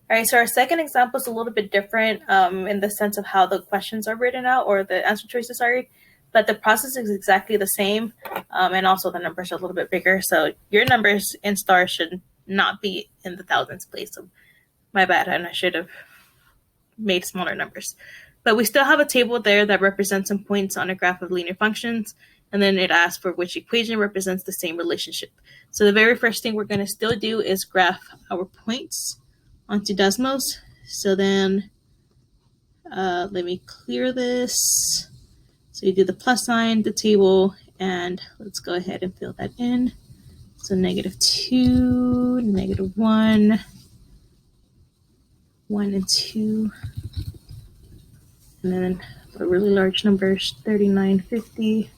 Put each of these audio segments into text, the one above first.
All right, so our second example is a little bit different in the sense of how the questions are written out, or the answer choices, sorry, but the process is exactly the same, and also the numbers are a little bit bigger. So your numbers in stars should not be in the thousands place. So my bad, and I should have made smaller numbers. But we still have a table there that represents some points on a graph of linear functions, and then it asks for which equation represents the same relationship. So the very first thing we're going to still do is graph our points onto Desmos. So then let me clear this. So you do the plus sign, the table, and let's go ahead and fill that in. So -2, -1, 1 and 2. And then for really large numbers, 3950.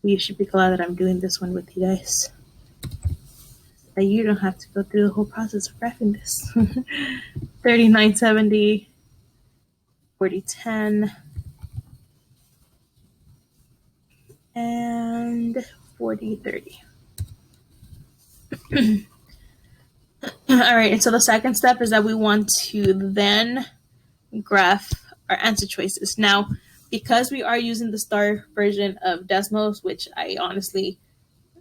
You should be glad that I'm doing this one with you guys. That you don't have to go through the whole process of graphing this. 3970, 4010, and 4030. All right, and so the second step is that we want to then graph our answer choices. Now, because we are using the star version of Desmos, which I honestly,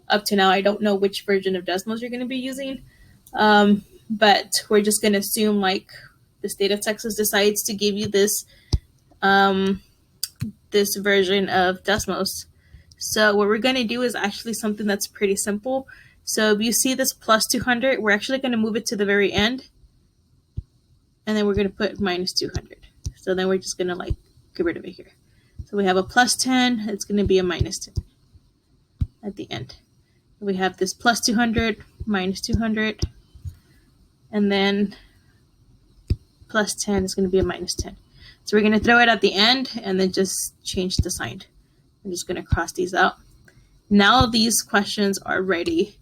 up to now, I don't know which version of Desmos you're going to be using, but we're just going to assume like the state of Texas decides to give you this this version of Desmos. So what we're going to do is actually something that's pretty simple. So if you see this plus 200, we're actually going to move it to the very end, and then we're going to put minus 200. So then we're just going to like get rid of it here. So we have a plus 10, it's going to be a minus 10 at the end. We have this plus 200, minus 200, and then plus 10 is going to be a minus 10. So we're going to throw it at the end and then just change the sign. I'm just going to cross these out. Now these questions are ready,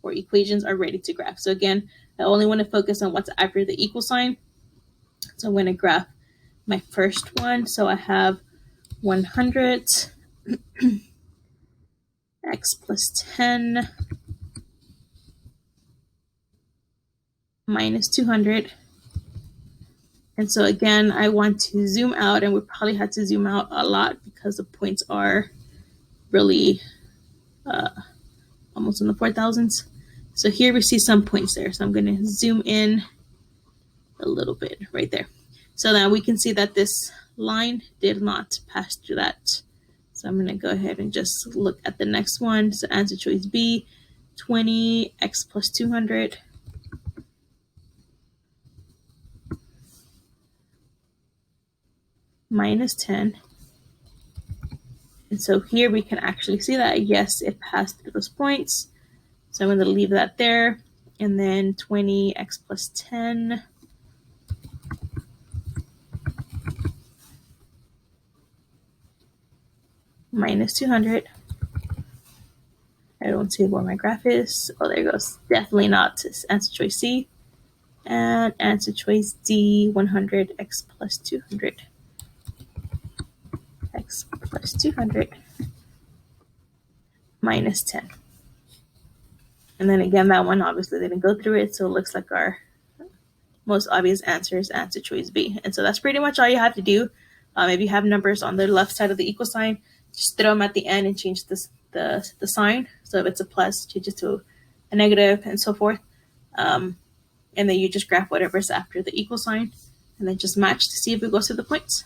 or equations are ready to graph. So again, I only want to focus on what's after the equal sign. So I'm going to graph my first one. So I have 100 x plus 10 minus 200. And so again, I want to zoom out, and we probably had to zoom out a lot because the points are really almost in the 4,000s. So here we see some points there. So I'm going to zoom in a little bit right there. So now we can see that this line did not pass through that. So I'm going to go ahead and just look at the next one. So answer choice B, 20 x plus 200 minus 10. And so here we can actually see that, yes, it passed through those points. So I'm going to leave that there. And then 20 x plus 10 minus 200. I don't see where my graph is. Oh, there it goes. Definitely not. It's answer choice C. And answer choice D, 100 x plus 200. X plus 200 minus 10. And then again, that one obviously didn't go through it, so it looks like our most obvious answer is answer choice B. And so that's pretty much all you have to do. If you have numbers on the left side of the equal sign, just throw them at the end and change the sign. So if it's a plus, change it to a negative, and so forth. And then you just graph whatever's after the equal sign, and then just match to see if it goes to the points.